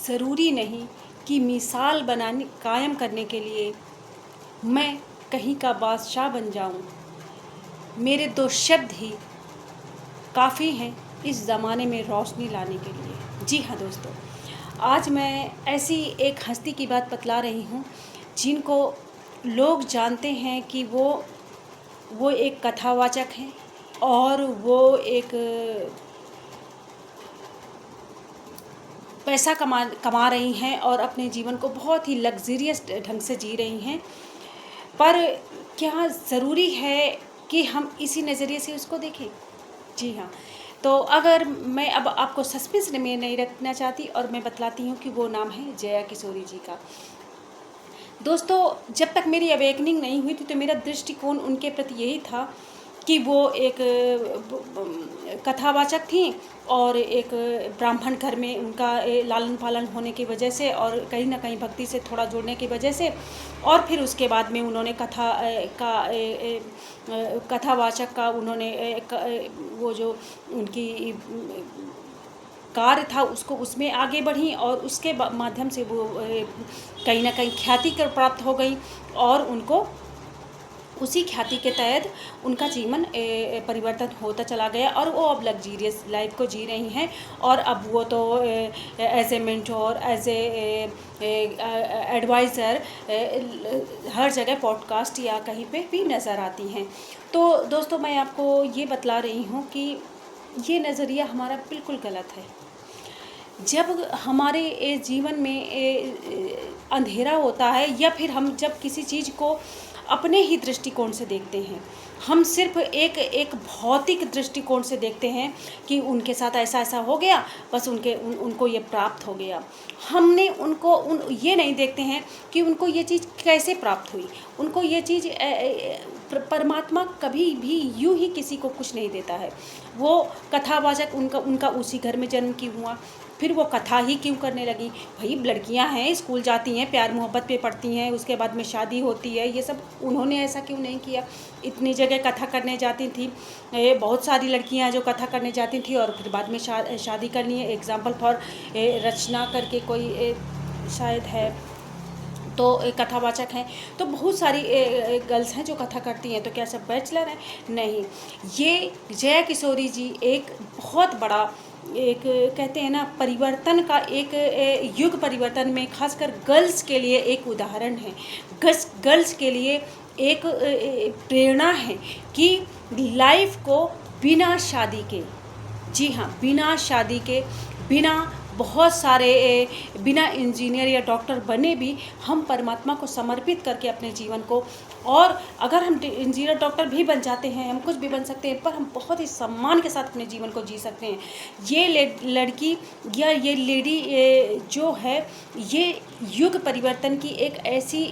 ज़रूरी नहीं कि मिसाल बनाने कायम करने के लिए मैं कहीं का बादशाह बन जाऊं। मेरे 2 शब्द ही काफ़ी हैं इस ज़माने में रोशनी लाने के लिए। जी हाँ दोस्तों, आज मैं ऐसी एक हस्ती की बात बतला रही हूँ जिनको लोग जानते हैं कि वो एक कथावाचक हैं और वो एक पैसा कमा रही हैं और अपने जीवन को बहुत ही लग्ज़रियस ढंग से जी रही हैं। पर क्या ज़रूरी है कि हम इसी नज़रिए से उसको देखें? जी हाँ, तो अगर मैं अब आपको सस्पेंस में नहीं रखना चाहती और मैं बतलाती हूँ कि वो नाम है जया किशोरी जी का। दोस्तों, जब तक मेरी अवेकनिंग नहीं हुई थी तो मेरा दृष्टिकोण उनके प्रति यही था कि वो एक कथावाचक थी और एक ब्राह्मण घर में उनका लालन पालन होने की वजह से और कहीं ना कहीं भक्ति से थोड़ा जुड़ने की वजह से, और फिर उसके बाद में उन्होंने कथावाचक का उन्होंने वो जो उनकी कार्य था उसको उसमें आगे बढ़ी और उसके माध्यम से वो कहीं ना कहीं ख्याति कर प्राप्त हो गई और उनको उसी ख्याति के तहत उनका जीवन परिवर्तन होता चला गया और वो अब लग्जीरियस लाइफ को जी रही हैं। और अब वो तो as a mentor, as a advisor हर जगह पॉडकास्ट या कहीं पे भी नज़र आती हैं। तो दोस्तों, मैं आपको ये बतला रही हूँ कि ये नज़रिया हमारा बिल्कुल गलत है। जब हमारे जीवन में अंधेरा होता है या फिर हम जब किसी चीज़ को अपने ही दृष्टिकोण से देखते हैं, हम सिर्फ एक भौतिक दृष्टिकोण से देखते हैं कि उनके साथ ऐसा ऐसा हो गया, बस उनको ये प्राप्त हो गया। हमने ये नहीं देखते हैं कि उनको ये चीज़ कैसे प्राप्त हुई। उनको ये चीज़ परमात्मा कभी भी यूं ही किसी को कुछ नहीं देता है। वो कथावाचक उनका उसी घर में जन्म क्यों हुआ, फिर वो कथा ही क्यों करने लगी। भाई, लड़कियां हैं, स्कूल जाती हैं, प्यार मोहब्बत पे पढ़ती हैं, उसके बाद में शादी होती है, ये सब उन्होंने ऐसा क्यों नहीं किया। इतनी जगह कथा करने जाती थी, बहुत सारी लड़कियां जो कथा करने जाती थी और फिर बाद में शादी करनी है। एग्जाम्पल फॉर रचना करके कोई शायद है, तो कथावाचक हैं। तो बहुत सारी गर्ल्स हैं जो कथा करती हैं। तो क्या सब बैचलर हैं? नहीं। ये जया किशोरी जी एक बहुत बड़ा एक कहते हैं ना परिवर्तन का एक युग परिवर्तन में खासकर गर्ल्स के लिए एक उदाहरण है। गर्ल्स के लिए एक प्रेरणा है कि लाइफ को बिना शादी के, जी हाँ, बिना शादी के, बिना बहुत सारे बिना इंजीनियर या डॉक्टर बने भी हम परमात्मा को समर्पित करके अपने जीवन को, और अगर हम इंजीनियर डॉक्टर भी बन जाते हैं, हम कुछ भी बन सकते हैं, पर हम बहुत ही सम्मान के साथ अपने जीवन को जी सकते हैं। ये लड़की या ये लेडी जो है, ये युग परिवर्तन की एक ऐसी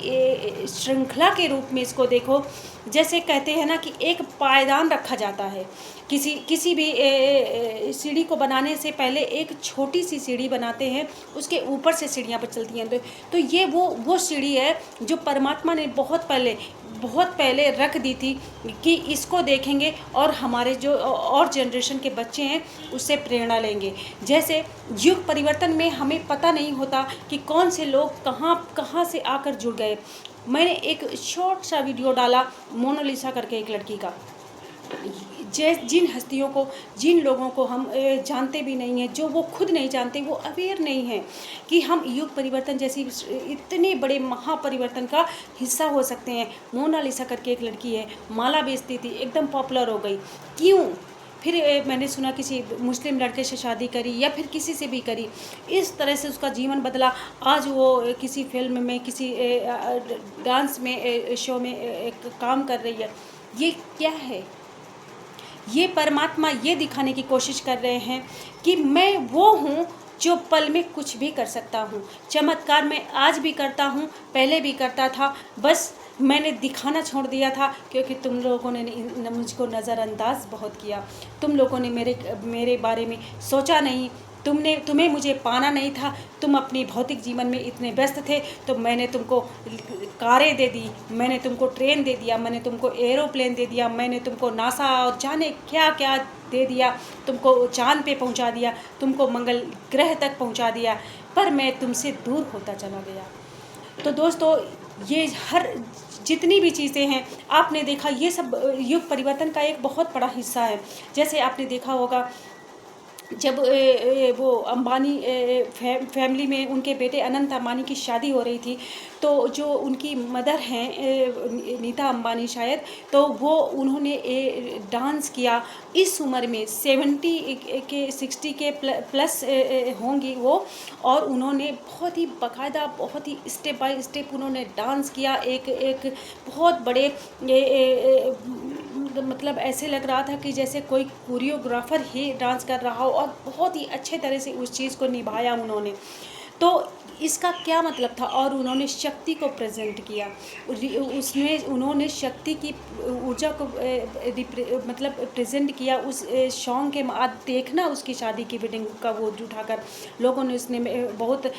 श्रृंखला के रूप में इसको देखो। जैसे कहते हैं ना कि एक पायदान रखा जाता है, किसी भी सीढ़ी को बनाने से पहले एक छोटी सी सीढ़ी बनाते हैं, उसके ऊपर से सीढ़ियाँ पर चलती हैं। तो ये वो सीढ़ी है जो परमात्मा ने बहुत पहले रख दी थी कि इसको देखेंगे और हमारे जो और जनरेशन के बच्चे हैं उससे प्रेरणा लेंगे। जैसे युग परिवर्तन में हमें पता नहीं होता कि कौन से लोग कहाँ से आकर जुड़ गए। मैंने एक शॉर्ट सा वीडियो डाला मोनालिसा करके एक लड़की का। जिन हस्तियों को, जिन लोगों को हम जानते भी नहीं हैं, जो वो खुद नहीं जानते, वो अवेयर नहीं हैं कि हम युग परिवर्तन जैसी इतने बड़े महापरिवर्तन का हिस्सा हो सकते हैं। मोनालिसा करके एक लड़की है, माला बेचती थी, एकदम पॉपुलर हो गई। क्यों? फिर मैंने सुना किसी मुस्लिम लड़के से शादी करी या फिर किसी से भी करी, इस तरह से उसका जीवन बदला। आज वो किसी फिल्म में, किसी डांस में, शो में काम कर रही है। ये क्या है? ये परमात्मा ये दिखाने की कोशिश कर रहे हैं कि मैं वो हूँ जो पल में कुछ भी कर सकता हूँ। चमत्कार मैं आज भी करता हूँ, पहले भी करता था, बस मैंने दिखाना छोड़ दिया था क्योंकि तुम लोगों ने मुझको नज़रअंदाज बहुत किया। तुम लोगों ने मेरे बारे में सोचा नहीं। तुम्हें मुझे पाना नहीं था, तुम अपनी भौतिक जीवन में इतने व्यस्त थे, तो मैंने तुमको कारें दे दी, मैंने तुमको ट्रेन दे दिया, मैंने तुमको एरोप्लेन दे दिया, मैंने तुमको नासा और जाने क्या क्या दे दिया, तुमको चांद पे पहुंचा दिया, तुमको मंगल ग्रह तक पहुंचा दिया, पर मैं तुमसे दूर होता चला गया। तो दोस्तों, ये हर जितनी भी चीज़ें हैं, आपने देखा ये सब युग परिवर्तन का एक बहुत बड़ा हिस्सा है। जैसे आपने देखा होगा जब वो अंबानी फैमिली में उनके बेटे अनंत अंबानी की शादी हो रही थी, तो जो उनकी मदर हैं नीता अंबानी शायद, तो वो उन्होंने डांस किया इस उम्र में 60 के प्लस होंगी वो, और उन्होंने बहुत ही बाकायदा, बहुत ही स्टेप बाय स्टेप उन्होंने डांस किया। एक बहुत बड़े मतलब ऐसे लग रहा था कि जैसे कोई कोरियोग्राफर ही डांस कर रहा हो, और बहुत ही अच्छे तरह से उस चीज़ को निभाया उन्होंने। तो इसका क्या मतलब था, और उन्होंने शक्ति को प्रेजेंट किया, उसमें उन्होंने शक्ति की ऊर्जा को मतलब प्रेजेंट किया उस सॉन्ग के। आज देखना उसकी शादी की वीडियो का वो उठाकर लोगों ने उसने बहुत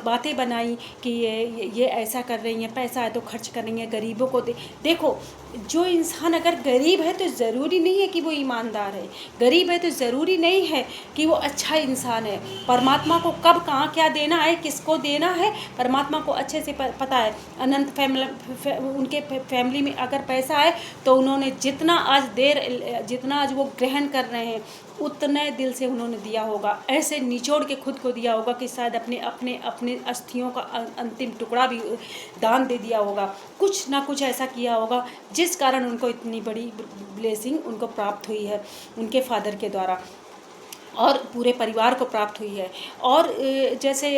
बातें बनाई कि ये ऐसा कर रही हैं, पैसा है तो खर्च कर रही हैं, गरीबों को देखो, जो इंसान अगर गरीब है तो ज़रूरी नहीं है कि वो ईमानदार है, गरीब है तो ज़रूरी नहीं है कि वो अच्छा इंसान है। परमात्मा को कब कहाँ क्या देना है, किसको देना है, परमात्मा को अच्छे से पता है। अनंत उनके फैमिली में अगर पैसा है तो उन्होंने जितना आज वो ग्रहण कर रहे हैं, उतने दिल से उन्होंने दिया होगा, ऐसे निचोड़ के खुद को दिया होगा कि शायद अपने अस्थियों का अंतिम टुकड़ा भी दान दे दिया होगा। कुछ ना कुछ ऐसा किया होगा जिस कारण उनको इतनी बड़ी ब्लेसिंग उनको प्राप्त हुई है उनके फादर के द्वारा, और पूरे परिवार को प्राप्त हुई है। और जैसे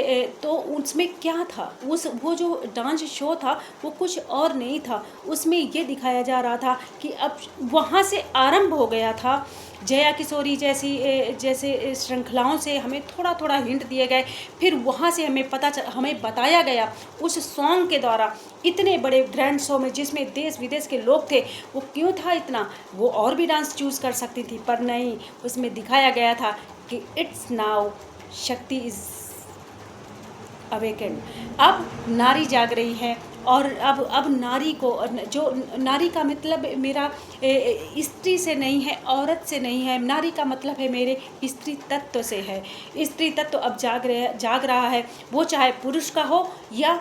तो उसमें क्या था, वो जो डांस शो था वो कुछ और नहीं था, उसमें ये दिखाया जा रहा था कि अब वहाँ से आरंभ हो गया था। जया किशोरी जैसे श्रृंखलाओं से हमें थोड़ा थोड़ा हिंट दिए गए, फिर वहाँ से हमें बताया गया उस सॉन्ग के द्वारा, इतने बड़े ग्रैंड शो में जिसमें देश विदेश के लोग थे। वो क्यों था इतना, वो और भी डांस चूज़ कर सकती थी, पर नहीं, उसमें दिखाया गया था कि इट्स नाउ शक्ति इज़ अवेकेंड। अब नारी जाग रही है, और अब नारी को, जो नारी का मतलब मेरा स्त्री से नहीं है, औरत से नहीं है, नारी का मतलब है मेरे स्त्री तत्व से है। स्त्री तत्व अब जाग रहा है, वो चाहे पुरुष का हो या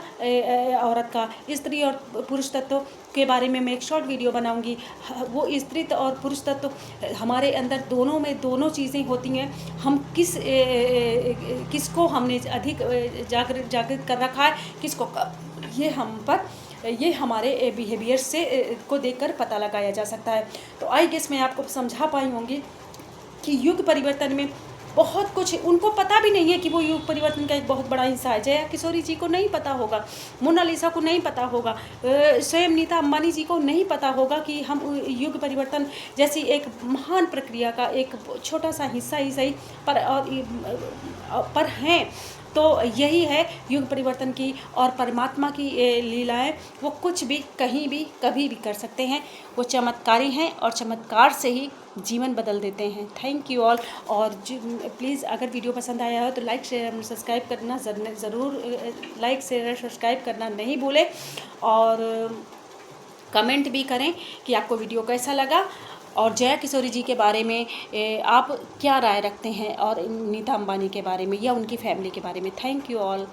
औरत का। स्त्री और पुरुष तत्व के बारे में मैं एक शॉर्ट वीडियो बनाऊंगी। वो स्त्री और पुरुष तत्व हमारे अंदर दोनों चीज़ें होती हैं। हम किसको हमने अधिक जागृत कर रखा है, किसको ये हम पर ये हमारे बिहेवियर से को देखकर पता लगाया जा सकता है। तो आई गेस मैं आपको समझा पाई होंगी कि युग परिवर्तन में बहुत कुछ उनको पता भी नहीं है कि वो युग परिवर्तन का एक बहुत बड़ा हिस्सा है। जया किशोरी जी को नहीं पता होगा, मोनालिसा को नहीं पता होगा, स्वयं नीता अंबानी जी को नहीं पता होगा कि हम युग परिवर्तन जैसी एक महान प्रक्रिया का एक छोटा सा हिस्सा ही सही पर हैं। तो यही है युग परिवर्तन की और परमात्मा की लीलाएं। वो कुछ भी कहीं भी कभी भी कर सकते हैं, वो चमत्कारी हैं और चमत्कार से ही जीवन बदल देते हैं। Thank you all. और प्लीज़ अगर वीडियो पसंद आया हो तो लाइक शेयर सब्सक्राइब करना ज़रूर, लाइक शेयर सब्सक्राइब करना नहीं भूलें, और कमेंट भी करें कि आपको वीडियो कैसा लगा, और जया किशोरी जी के बारे में आप क्या राय रखते हैं, और नीता अंबानी के बारे में या उनकी फैमिली के बारे में। Thank you all.